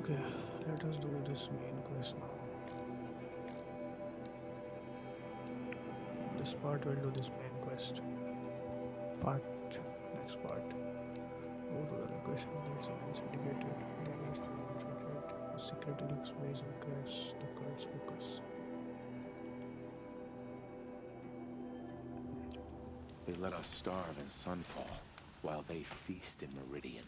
Okay, let us do this main quest now. This part will do this main quest. Part next part. Go to the location that is indicated. Then is concentrate. The secret looks maze and curse. The cult's focus. They let us starve in Sunfall, while they feast in Meridian.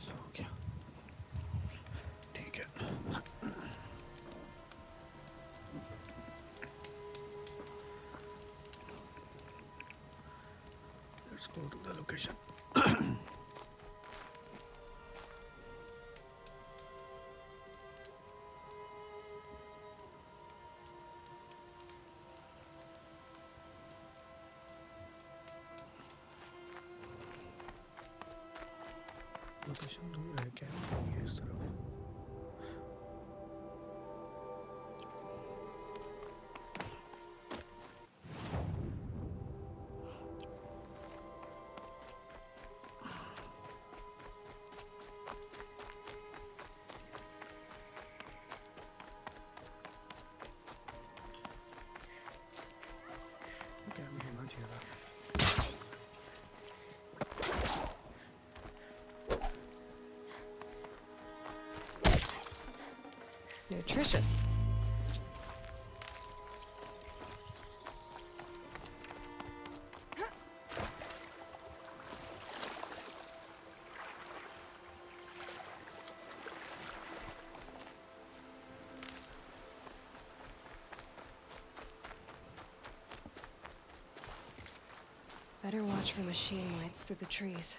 So क्या ठीक है let's go to the location. Location दूर है क्या ये इस तरफ क्या होना चाहिए था Nutritious. Better watch for machine lights through the trees.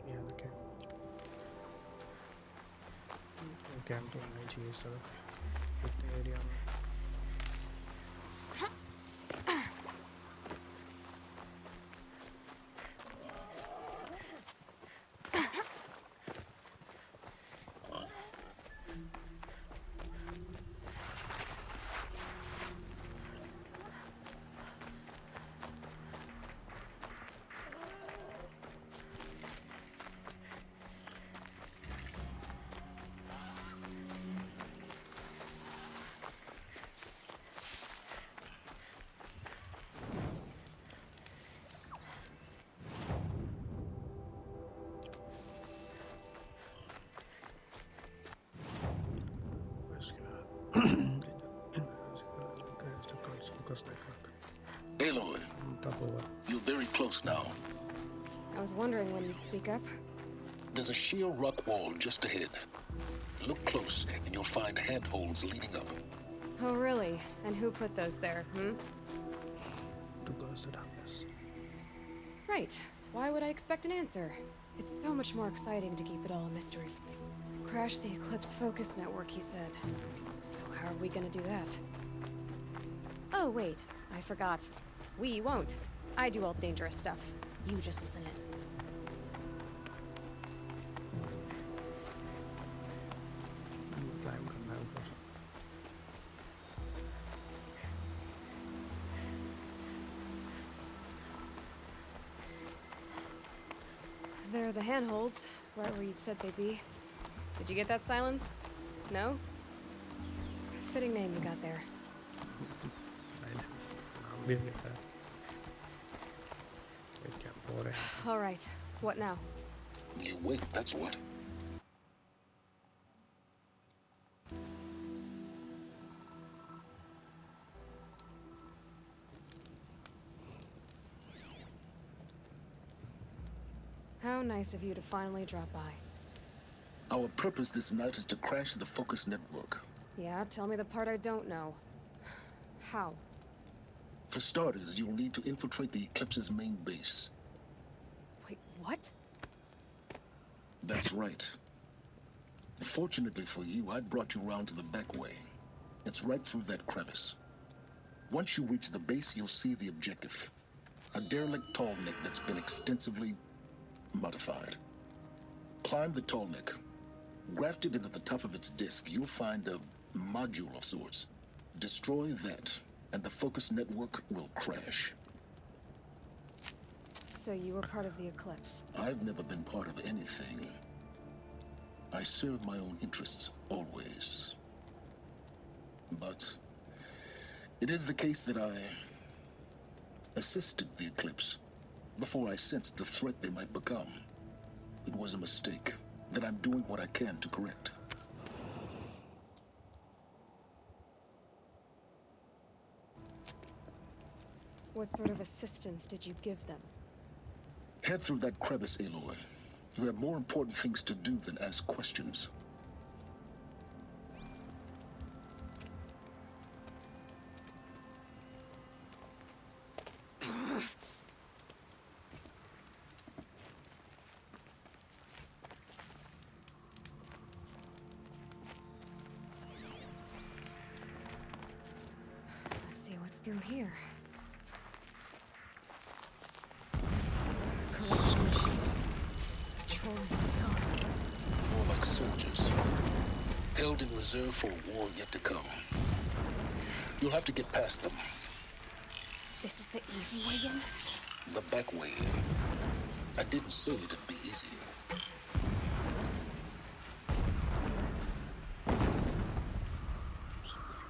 Yeah, okay. Camp तो होना ही चाहिए इस तरफ इतने एरिया में Focus network. Aloy, you're very close now. I was wondering when you'd speak up. There's a sheer rock wall just ahead. Look close, and you'll find handholds leading up. Oh, really? And who put those there, The Ghost of Darkness. Right. Why would I expect an answer? It's so much more exciting to keep it all a mystery. Crash the Eclipse Focus Network, he said. So how are we gonna do that? Oh, wait. I forgot. We won't. I do all the dangerous stuff. You just listen in. Climb करना है ऊपर There are the handholds, right where you'd said they'd be. Did you get that, Silence? No? Fitting name you got there. Silence. नाम भी नहीं था हो रहे हैं. All right. What now? You wait, that's what. How nice of you to finally drop by. Our purpose this night is to crash the Focus network. Yeah, tell me the part I don't know. How? For starters, you'll need to infiltrate the Eclipse's main base. Wait, what? That's right. Fortunately for you, I brought you round to the back way. It's right through that crevice. Once you reach the base, you'll see the objective. A derelict tall neck that's been extensively modified. Climb the tall neck. Grafted into the top of its disk, you'll find a module of sorts. Destroy that, and the Focus network will crash. So you were part of the Eclipse. I've never been part of anything. I serve my own interests, always. But it is the case that I assisted the Eclipse before I sensed the threat they might become. It was a mistake that I'm doing what I can to correct. What sort of assistance did you give them? Head through that crevice, Aloy. You have more important things to do than ask questions. Let's see what's through here. Collection machines. Patrolling the guards. More like soldiers. Held in reserve for a war yet to come. You'll have to get past them. This is the easy way in? The back way. I didn't say it'd be easy.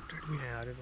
Did we have it?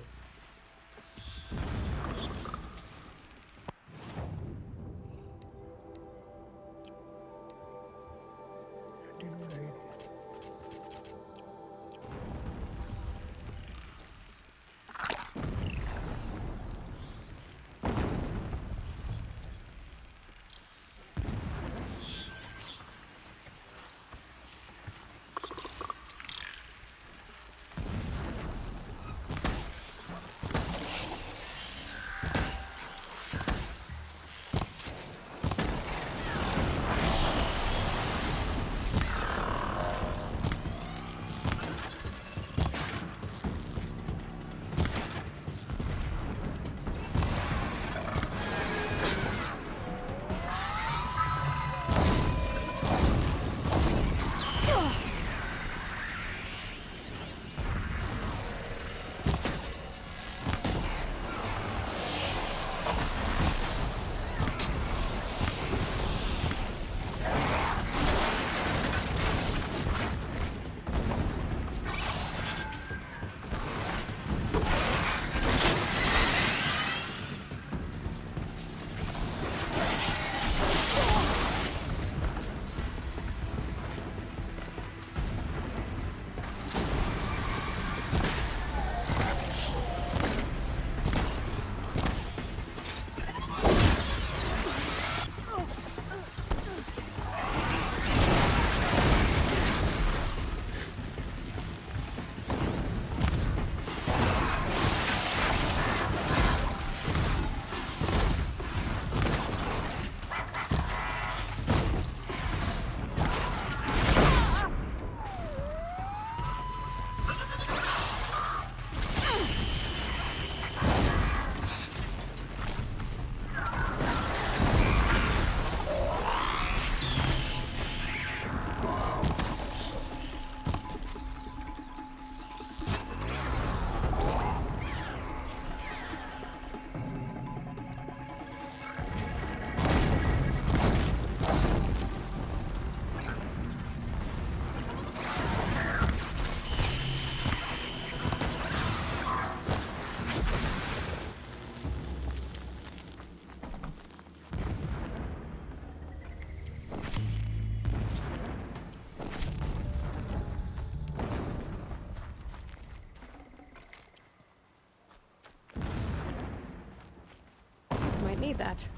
need that.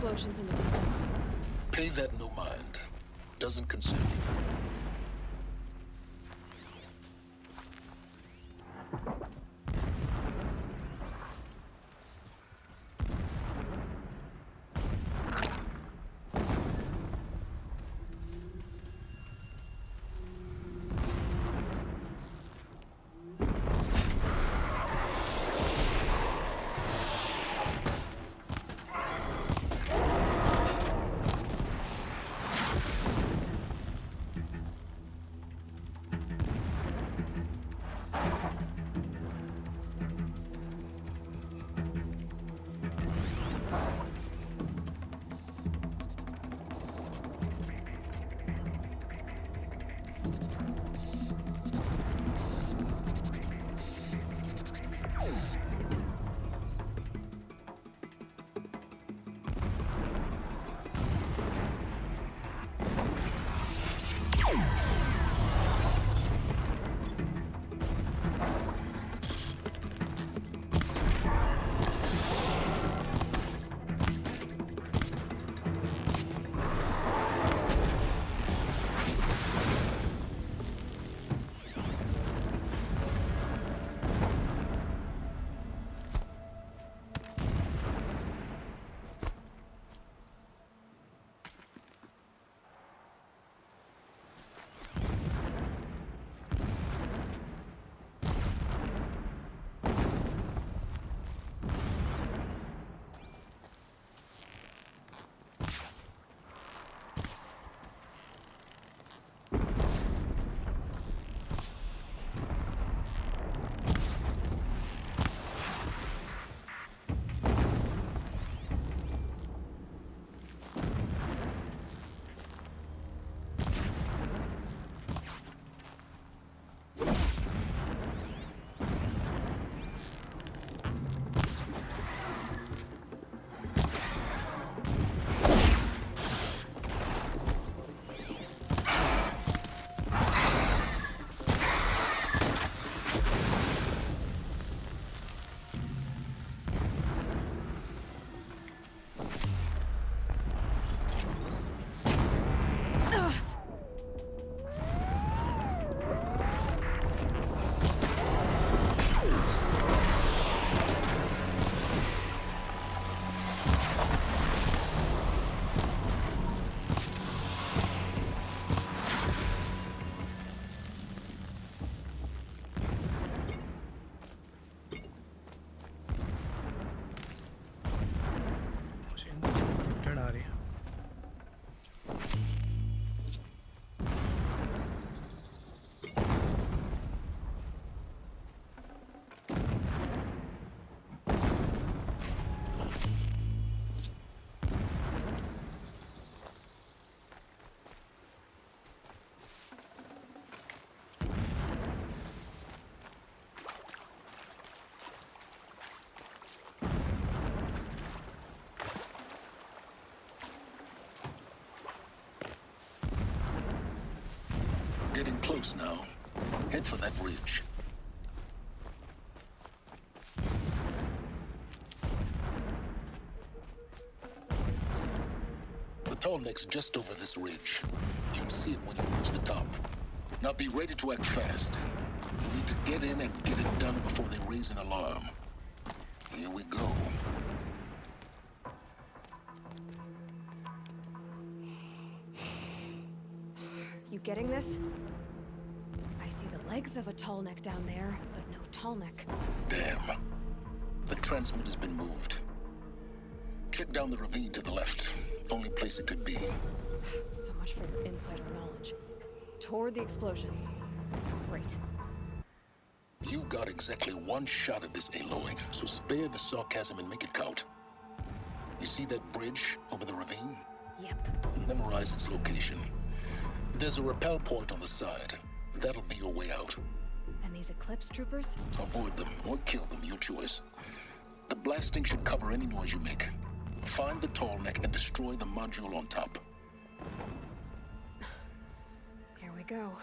Explosions in the distance. Pay that no mind. Doesn't concern you. close now. Head for that ridge. The tall neck's just over this ridge. You'll see it when you reach the top. Now be ready to act fast. You need to get in and get it done before they raise an alarm. Here we go. You getting this? I see the legs of a tall neck down there, but no tall neck. Damn. The transmitter's been moved. Check down the ravine to the left. Only place it could be. So much for your insider knowledge. Toward the explosions. Great. You've got exactly one shot at this, Aloy, so spare the sarcasm and make it count. You see that bridge over the ravine? Yep. Memorize its location. There's a rappel point on the side. That'll be your way out. And these Eclipse troopers? Avoid them or kill them, your choice. The blasting should cover any noise you make. Find the tall neck and destroy the module on top. Here we go.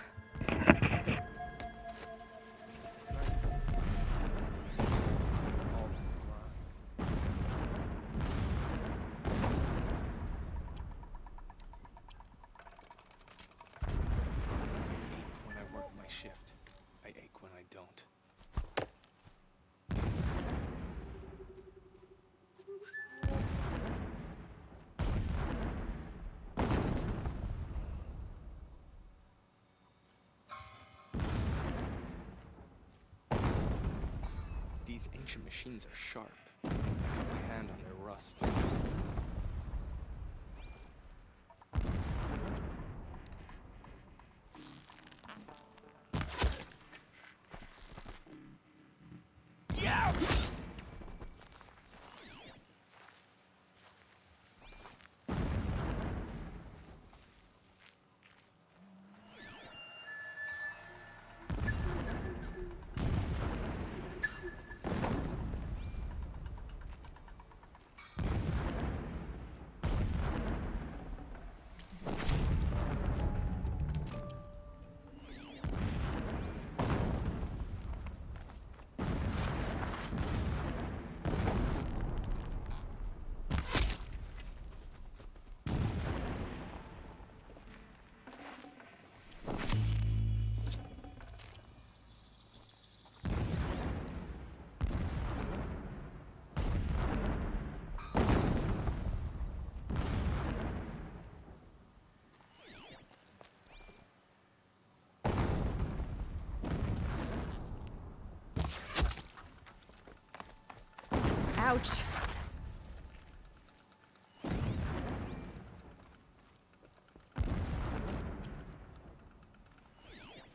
When I work my shift, I ache when I don't. These ancient machines are sharp. I got my hand on their rust. Ouch.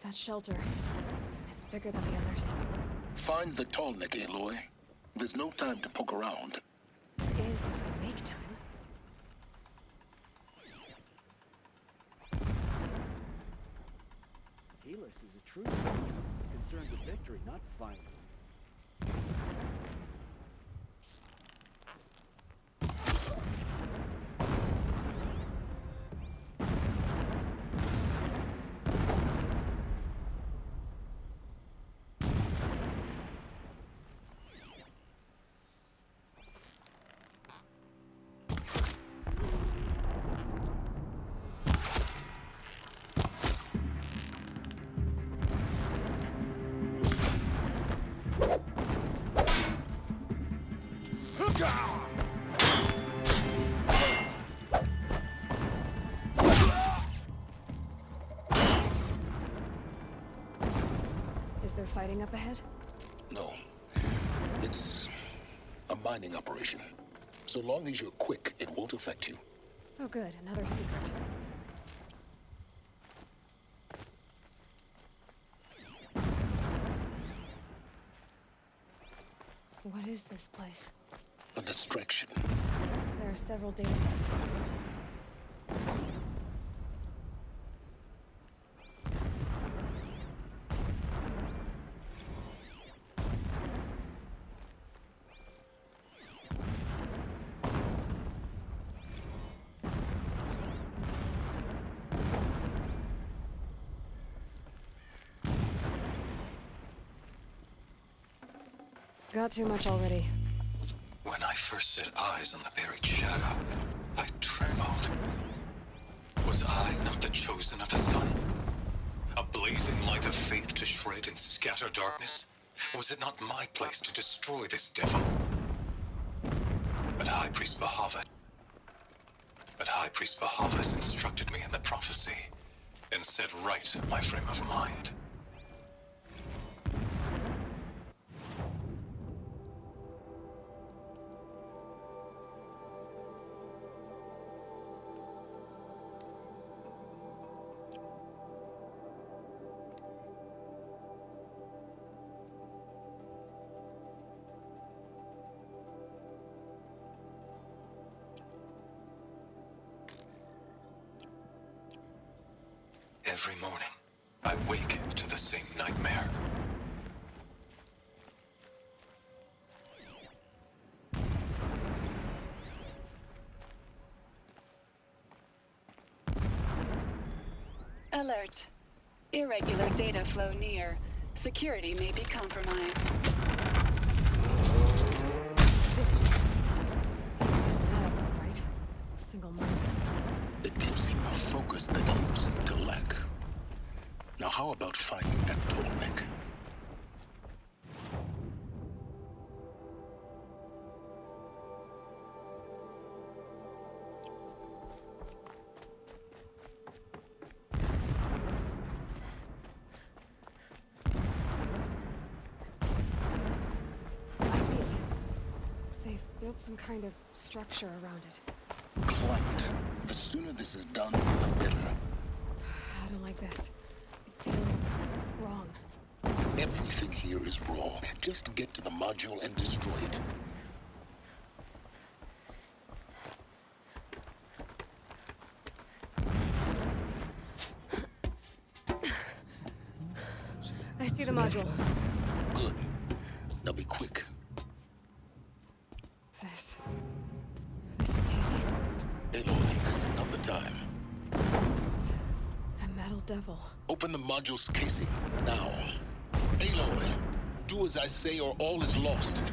That shelter. It's bigger than the others. Find the tall neck, Aloy. There's no time to poke around. There is if we make time. Helis is a true soldier, concerned with victory, not fighting. Is there fighting up ahead? No. It's a mining operation. So long as you're quick, it won't affect you. Oh good, another secret. What is this place? A distraction. There are several data points. Got too much already. When I first set eyes on the buried shadow, I trembled. Was I not the chosen of the sun? A blazing light of faith to shred and scatter darkness? Was it not my place to destroy this devil? But High Priest Bahavas instructed me in the prophecy and set right my frame of mind. Every morning, I wake to the same nightmare. Alert. Irregular data flow near. Security may be compromised. Right? Single mind. It gives him a focus that you seem to lack. Now how about finding that Tolmec? I see it. They've built some kind of structure around it. Climate. The sooner this is done, the better. I don't like this. It feels wrong. Everything here is raw. Just get to the module and destroy it. I see the module. Good. Now be quick. This is Hades. Aloy, this is not the time. It's a metal devil. Open the module's casing, now. Aloy, do as I say or all is lost.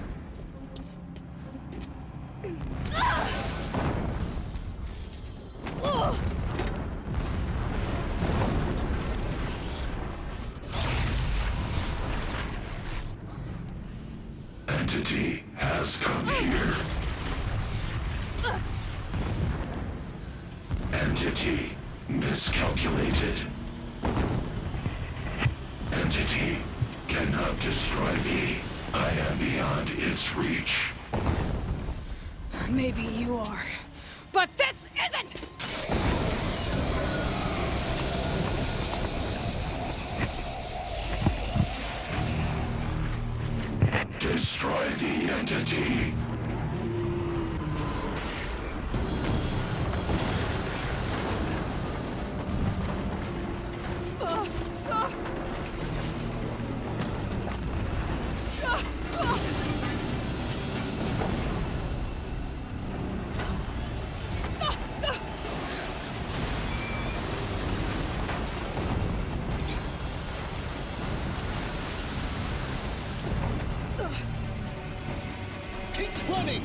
Entity has come here. Entity miscalculated. Entity cannot destroy me. I am beyond its reach. Maybe you are. But this isn't! Destroy the entity. Keep running!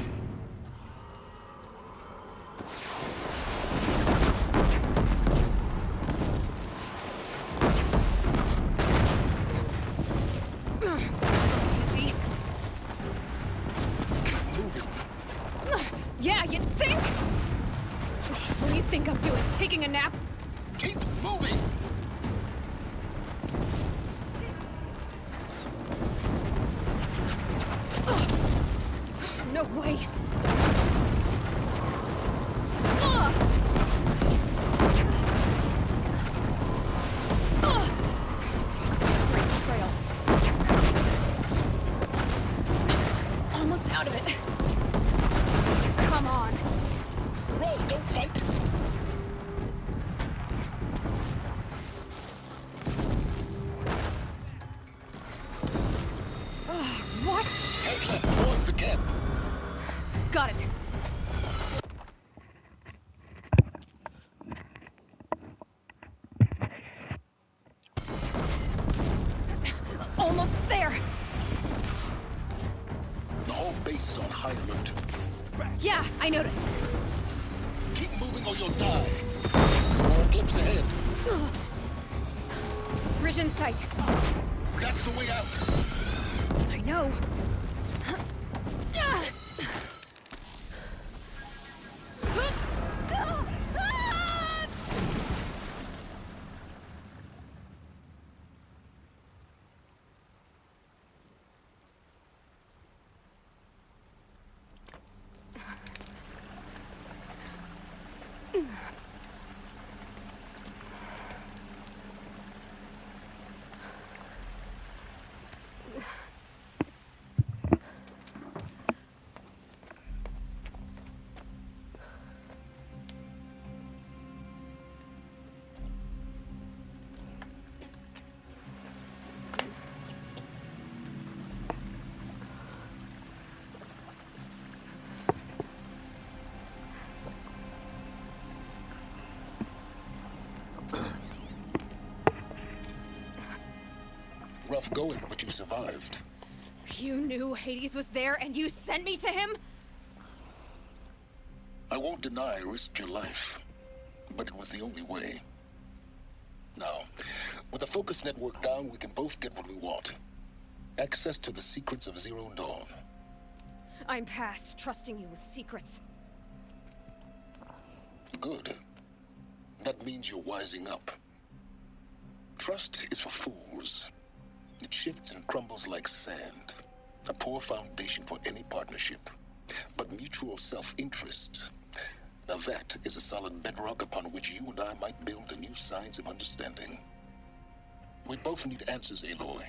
Easy. Keep moving. Yeah, you think? What do you think I'm doing? Taking a nap? Keep moving! No way. Trail. Almost out of it. Come on. Roll, don't fight! What? Head left towards the camp. Got it. Almost there. high alert. Yeah, I noticed. Keep moving or you'll die. More eclipse ahead. Bridge in sight. That's the way out. I know. Rough going, but you survived. You knew Hades was there and you sent me to him? I won't deny I risked your life, but it was the only way. Now, with the focus network down, we can both get what we want. Access to the secrets of Zero Dawn. I'm past trusting you with secrets. Good. That means you're wising up. Trust is for fools. It shifts and crumbles like sand. A poor foundation for any partnership. But mutual self-interest, now that is a solid bedrock upon which you and I might build a new science of understanding. We both need answers, Aloy.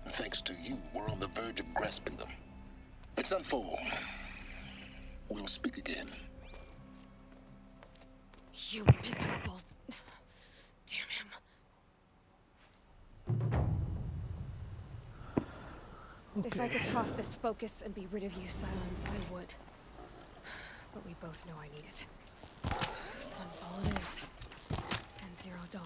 And thanks to you, we're on the verge of grasping them. At Sunfall, we'll speak again. You miserable... Damn him. If I could toss this focus and be rid of you, Silence, I would. But we both know I need it. Sunfall it is. And Zero Dawn.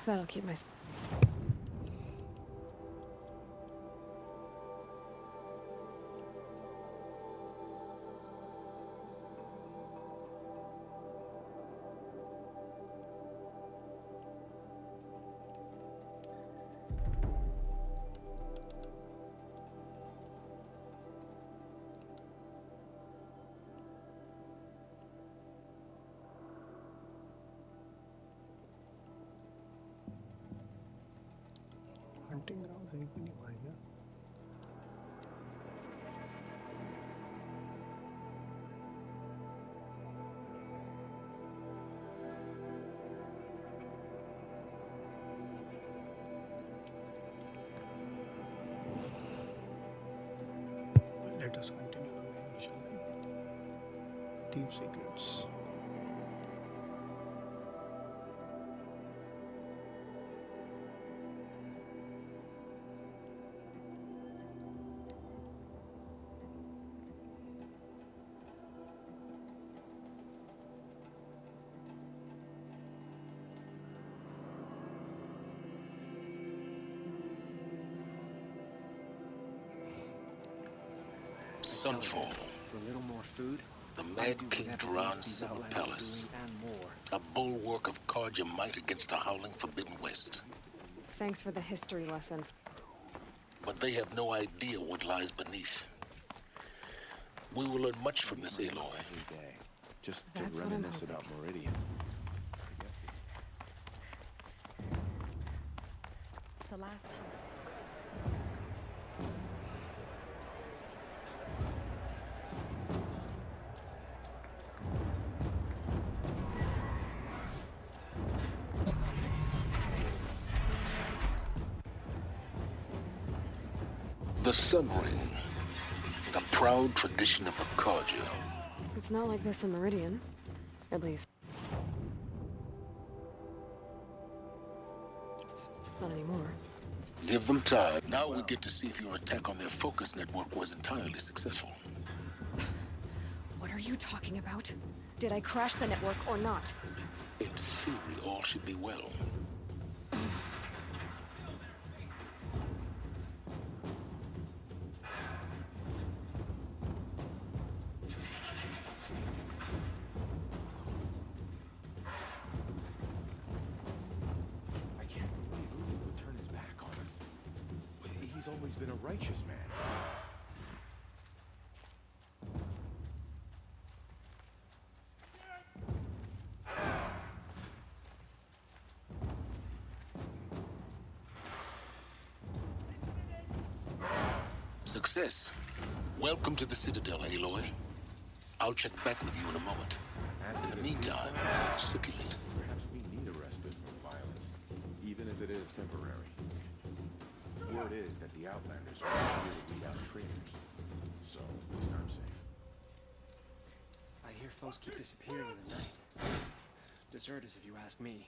That'll keep my... hunting ground एक भी नहीं हुआ है क्या? Let us continue the way, shall we? Deep secrets. Sunfall. For a little more food, The Mad King Duran's Cell Palace. and more. A bulwark of Carja might against the howling Forbidden West. Thanks for the history lesson. But they have no idea what lies beneath. We will learn much from this, Aloy. Every day. Just to That's what I'm reminisce hoping. about Meridian. The last time. The Sun Ring. The proud tradition of the Carja. It's not like this in Meridian. At least. Not anymore. Give them time. Now we get to see if your attack on their focus network was entirely successful. What are you talking about? Did I crash the network or not? In theory, all should be well. I can't believe Uther would turn his back on us. He's always been a righteous man. Success. Welcome to the Citadel, Aloy. I'll check back with you in a moment. As In to the the meantime, ceasefire, circulate. perhaps we need a respite from violence, even if it is temporary. Word is that the Outlanders are here to weed out traitors. So, at least I'm safe. I hear folks keep disappearing in the night. Deserters, if you ask me.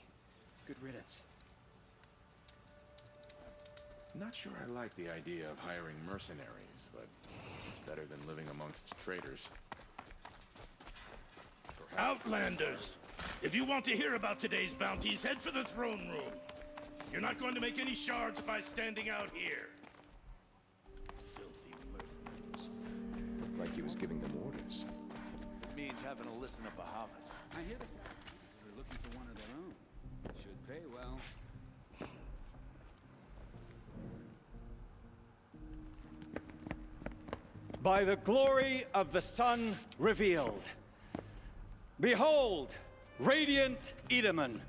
Good riddance. Not sure I like the idea of hiring mercenaries, but it's better than living amongst traitors. Perhaps Outlanders! If you want to hear about today's bounties, head for the throne room. You're not going to make any shards by standing out here. Filthy murderers. looked like he was giving them orders. It means having to listen to Bahavas. I hear they're looking for one of their own. Should pay well. By the glory of the sun revealed. Behold, radiant Edaman,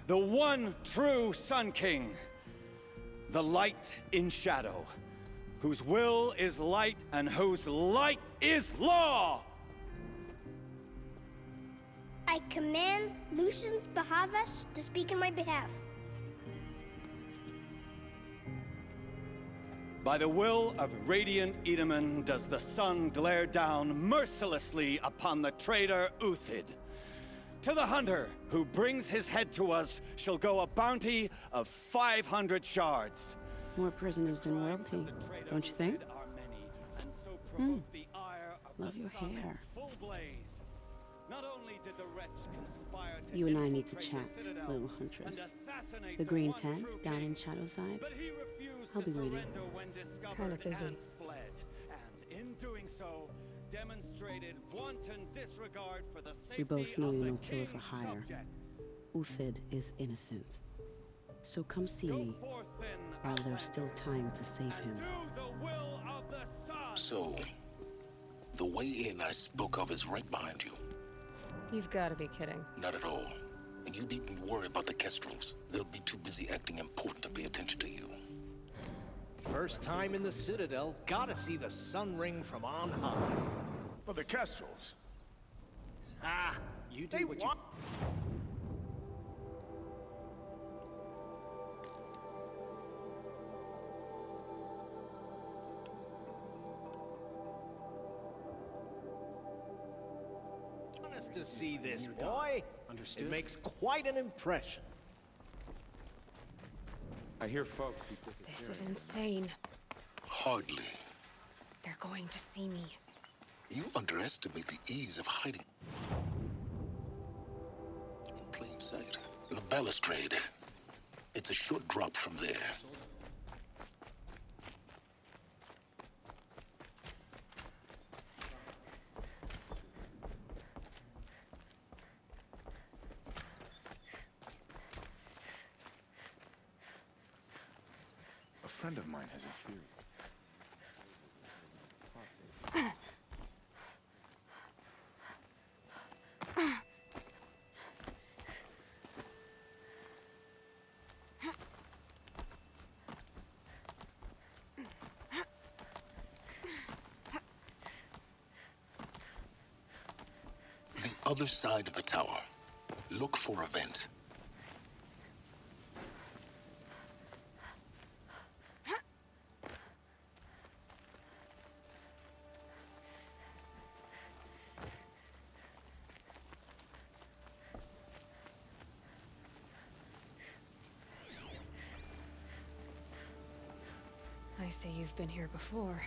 the one true Sun King. The light in shadow, whose will is light and whose light is law! I command Lucius Bahavas to speak in my behalf. By the will of radiant Edaman does the sun glare down mercilessly upon the traitor Uthid. To the hunter who brings his head to us shall go a bounty of 500 shards. More prisoners than royalty, don't you think? Love your hair. Not only did the wretch conspire to You and I need to chat, little huntress. The green tent down in Shadowside. I'll be waiting. Kind of busy. And in doing so, demonstrated wanton disregard for the safety We both know of you're the no killer king's for hire. subjects. Uthid is innocent. So come see me while there's still time to save him. So, the way in I spoke of is right behind you. You've got to be kidding. Not at all. And you needn't worry about the Kestrels. They'll be too busy acting important to pay attention to you. First time in the Citadel, gotta see the sun ring from on high. For the Kestrels. Ah, you do what you... Honest to see this, boy. Understood. It makes quite an impression. I hear folks keep This is insane. Hardly. They're going to see me. You underestimate the ease of hiding in plain sight. The balustrade. It's a short drop from there. A friend of mine has a theory. The other side of the tower. Look for a vent. I see you've been here before.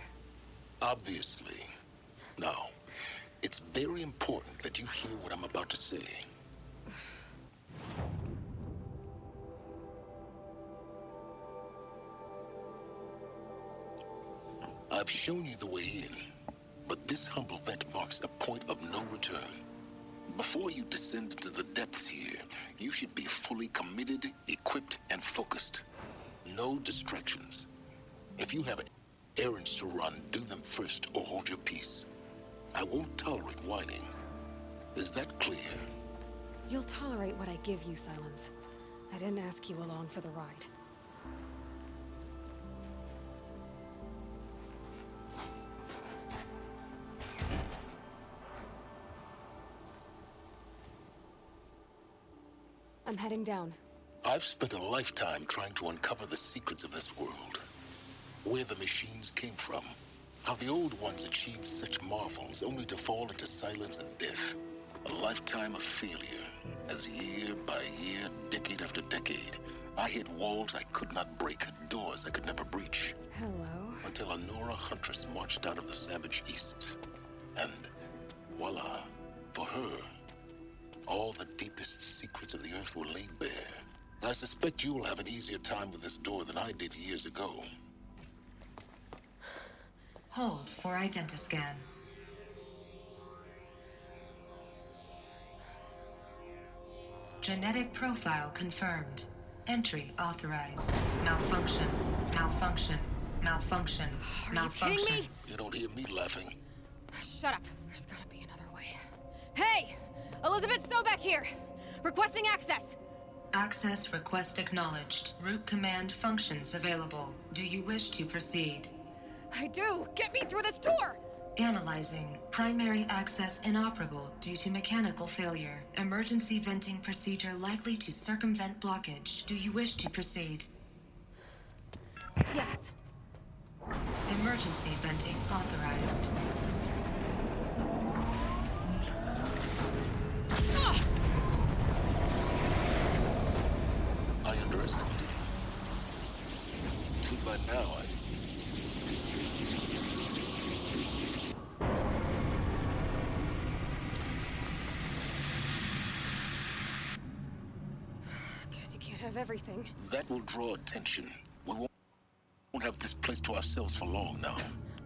Obviously. Now, it's very important that you hear what I'm about to say. I've shown you the way in, but this humble vent marks a point of no return. Before you descend into the depths here, you should be fully committed, equipped, and focused. No distractions. If you have errands to run, do them first or hold your peace. I won't tolerate whining. Is that clear? You'll tolerate what I give you, Silence. I didn't ask you along for the ride. I'm heading down. I've spent a lifetime trying to uncover the secrets of this world. Where the machines came from. How the old ones achieved such marvels only to fall into silence and death. A lifetime of failure, as year by year, decade after decade, I hit walls I could not break, doors I could never breach. Hello. Until a Nora huntress marched out of the savage east. And voila, for her, all the deepest secrets of the earth were laid bare. I suspect you will have an easier time with this door than I did years ago. Hold for identiscan. Genetic profile confirmed. Entry authorized. Malfunction. Malfunction. Malfunction. Malfunction. Are you kidding me? You don't hear me laughing. Shut up. There's gotta be another way. Hey! Elizabeth Sobeck here! Requesting access! Access request acknowledged. Root command functions available. Do you wish to proceed? I do! Get me through this door! Analyzing. Primary access inoperable due to mechanical failure. Emergency venting procedure likely to circumvent blockage. Do you wish to proceed? Yes. Emergency venting authorized. I underestimated you. See, by now, Guess you can't have everything. that will draw attention. We won't have this place to ourselves for long now.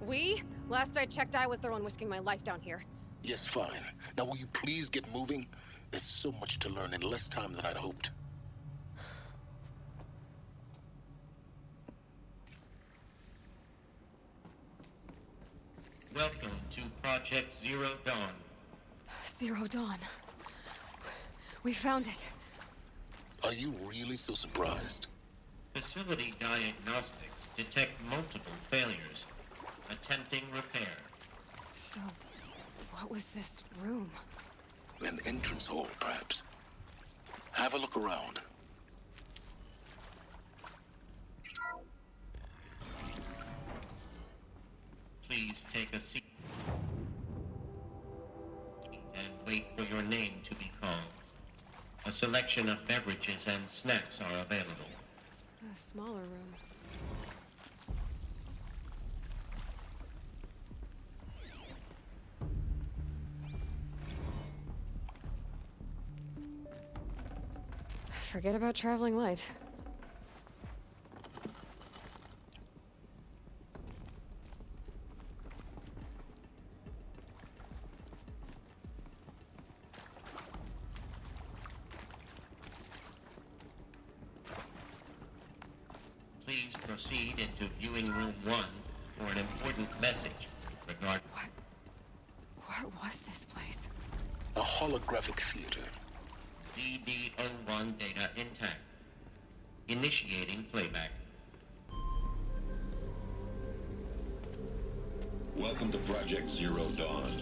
We? Last I checked, I was the one risking my life down here. Yes, fine. Now, will you please get moving? There's so much to learn in less time than I'd hoped. Welcome to Project Zero Dawn. Zero Dawn. We found it. Are you really so surprised? Facility diagnostics detect multiple failures. Attempting repair. So, what was this room? An entrance hall, perhaps. Have a look around. Please take a seat and wait for your name to be called. A selection of beverages and snacks are available. A smaller room. Forget about traveling light. Please proceed into viewing room 1 for an important message regarding... What was this place? A holographic theater. CD01 data intact. Initiating playback. Welcome to Project Zero Dawn.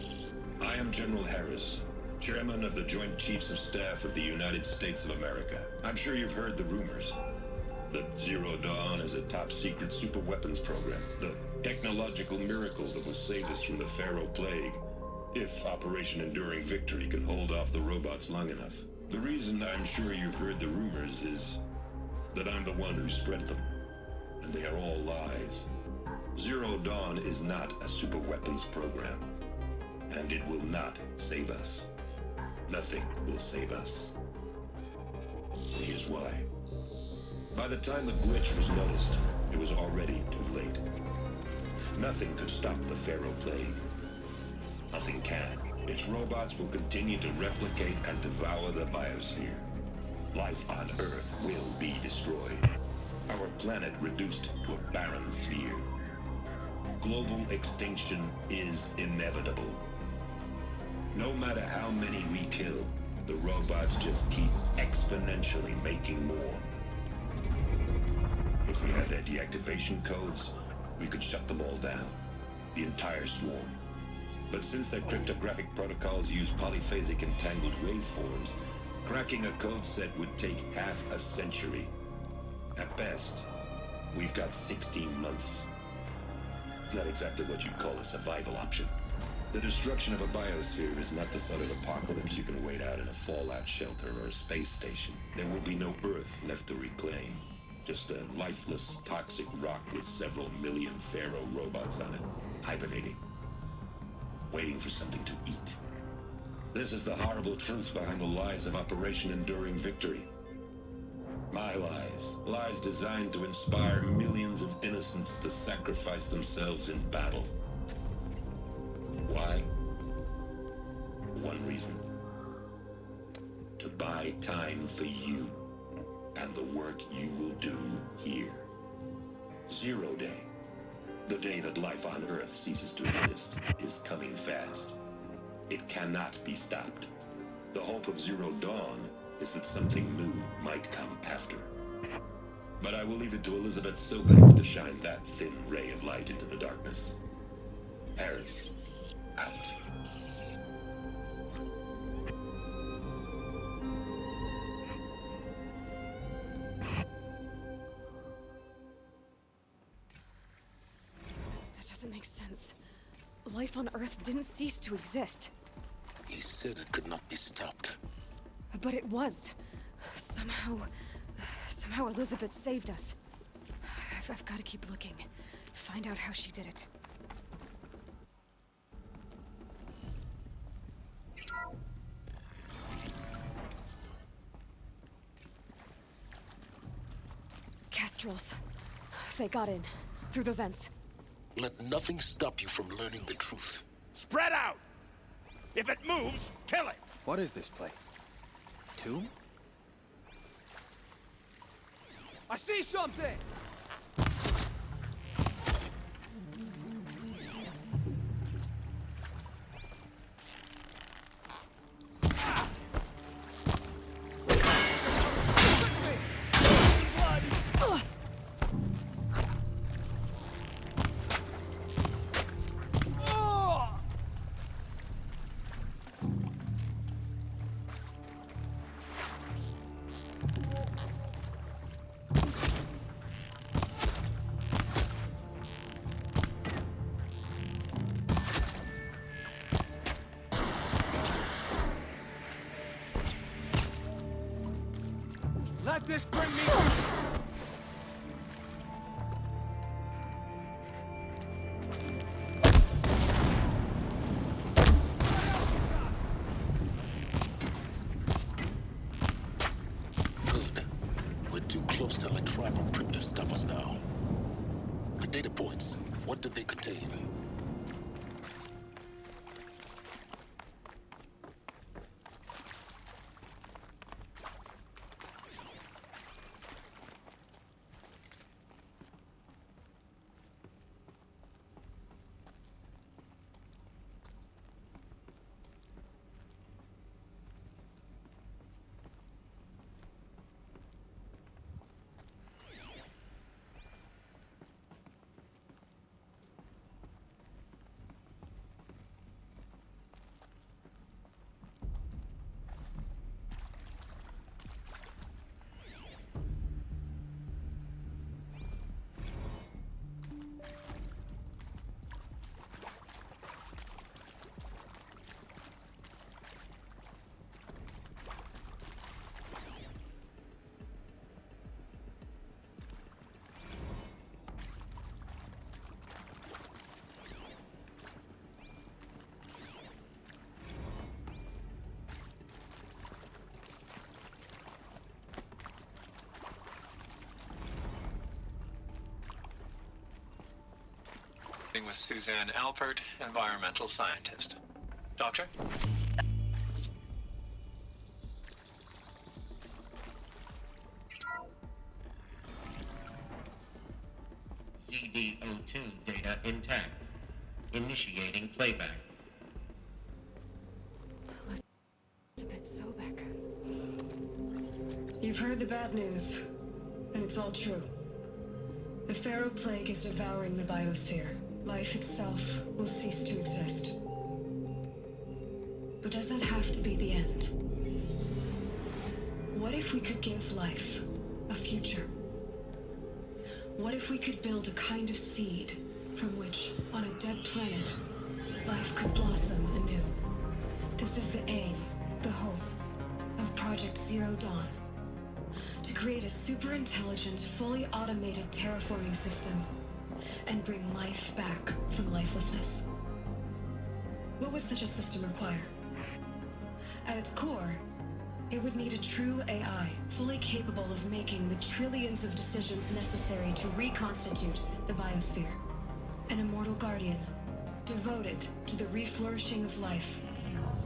I am General Harris, Chairman of the Joint Chiefs of Staff of the United States of America. I'm sure you've heard the rumors that Zero Dawn is a top-secret superweapons program, the technological miracle that will save us from the Pharaoh Plague, if Operation Enduring Victory can hold off the robots long enough. The reason I'm sure you've heard the rumors is that I'm the one who spread them, and they are all lies. Zero Dawn is not a superweapons program, and it will not save us. Nothing will save us. Here's why. By the time the glitch was noticed, it was already too late. Nothing could stop the Pharaoh plague. Nothing can. Its robots will continue to replicate and devour the biosphere. Life on Earth will be destroyed. Our planet reduced to a barren sphere. Global extinction is inevitable. No matter how many we kill, the robots just keep exponentially making more. If we had their deactivation codes, we could shut them all down. The entire swarm. But since their cryptographic protocols use polyphasic entangled waveforms, cracking a code set would take half a century. At best, we've got 16 months. Not exactly what you'd call a survival option. The destruction of a biosphere is not the sort of apocalypse you can wait out in a fallout shelter or a space station. There will be no Earth left to reclaim. Just a lifeless, toxic rock with several million Pharaoh robots on it, hibernating, waiting for something to eat. This is the horrible truth behind the lies of Operation Enduring Victory. My lies. Lies designed to inspire millions of innocents to sacrifice themselves in battle. Why? One reason. To buy time for you and the work you will do here. Zero Day, the day that life on Earth ceases to exist, is coming fast. It cannot be stopped. The hope of Zero Dawn is that something new might come after. But I will leave it to Elizabeth Sobek to shine that thin ray of light into the darkness. Harris, out. That doesn't make sense. Life on Earth didn't cease to exist. He said it could not be stopped. But it was. Somehow Elizabeth saved us. I've got to keep looking. Find out how she did it. Kestrels. They got in. Through the vents. Let nothing stop you from learning the truth. Spread out! If it moves, kill it! What is this place? Tomb? I see something! Let this bring me... Good. We're too close to let tribal primitives stop us now. The data points, what did they contain? speaking with Suzanne Alpert, environmental scientist. Doctor? CD02 data intact. Initiating playback. Elizabeth Sobek. You've heard the bad news, and it's all true. The Pharaoh Plague is devouring the biosphere. Life itself will cease to exist. But does that have to be the end? What if we could give life a future? What if we could build a kind of seed from which, on a dead planet, life could blossom anew? This is the aim, the hope, of Project Zero Dawn. To create a super-intelligent, fully automated terraforming system and bring life back from lifelessness. What would such a system require? At its core, it would need a true AI, fully capable of making the trillions of decisions necessary to reconstitute the biosphere. An immortal guardian, devoted to the reflourishing of life.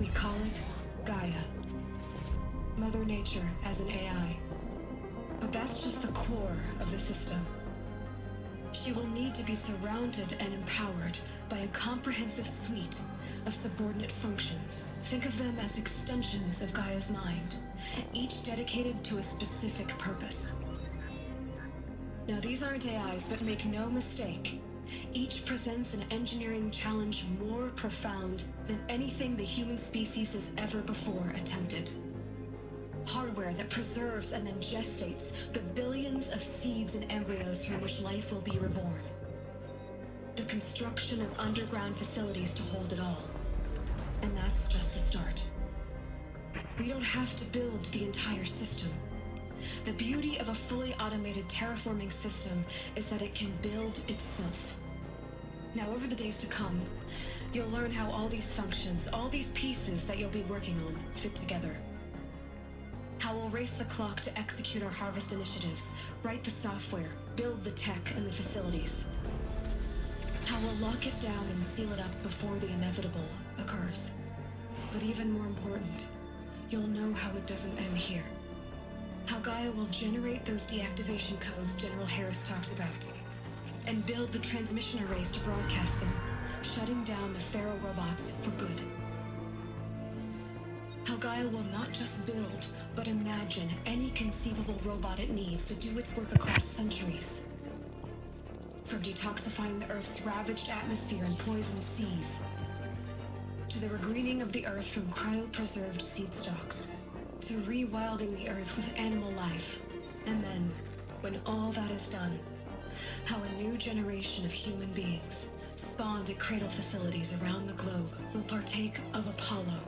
We call it Gaia. Mother Nature as an AI. But that's just the core of the system. She will need to be surrounded and empowered by a comprehensive suite of subordinate functions. Think of them as extensions of Gaia's mind, each dedicated to a specific purpose. Now, these aren't AIs, but make no mistake, each presents an engineering challenge more profound than anything the human species has ever before attempted. Hardware that preserves and then gestates the billions of seeds and embryos from which life will be reborn. The construction of underground facilities to hold it all. And that's just the start. We don't have to build the entire system. The beauty of a fully automated terraforming system is that it can build itself. Now, over the days to come, you'll learn how all these functions, all these pieces that you'll be working on, fit together. How we'll race the clock to execute our harvest initiatives, write the software, build the tech and the facilities. How we'll lock it down and seal it up before the inevitable occurs. But even more important, you'll know how it doesn't end here. How Gaia will generate those deactivation codes General Harris talked about, and build the transmission arrays to broadcast them, shutting down the Pharaoh robots for good. How Gaia will not just build, but imagine any conceivable robot it needs to do its work across centuries. From detoxifying the Earth's ravaged atmosphere and poisoned seas, to the regreening of the Earth from cryopreserved seed stocks, to rewilding the Earth with animal life. And then, when all that is done, how a new generation of human beings, spawned at cradle facilities around the globe, will partake of Apollo,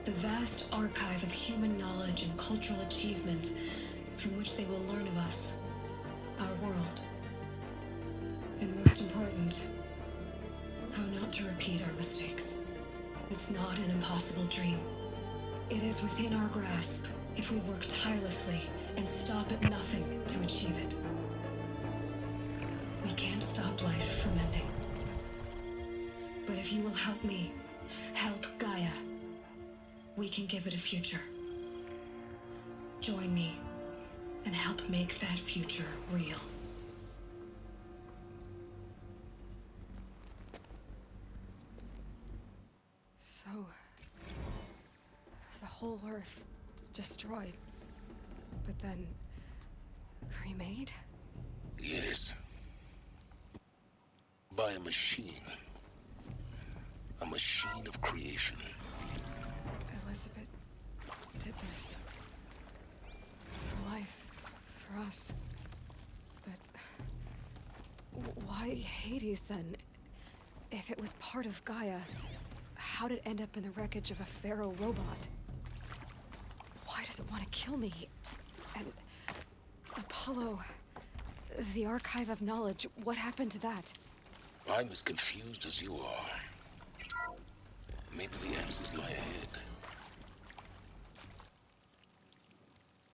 the vast archive of human knowledge and cultural achievement from which they will learn of us, our world. And most important, how not to repeat our mistakes. It's not an impossible dream. It is within our grasp if we work tirelessly and stop at nothing to achieve it. We can't stop life from ending. But if you will help me, help Gaia, we can give it a future. Join me and help make that future real. So, the whole Earth destroyed, but then remade? Yes. By a machine. A machine of creation. Elizabeth did this. For life. For us. But why Hades then? If it was part of Gaia, how did it end up in the wreckage of a Pharaoh robot? Why does it want to kill me? And Apollo, the Archive of Knowledge, what happened to that? I'm as confused as you are. Maybe the answers lie ahead.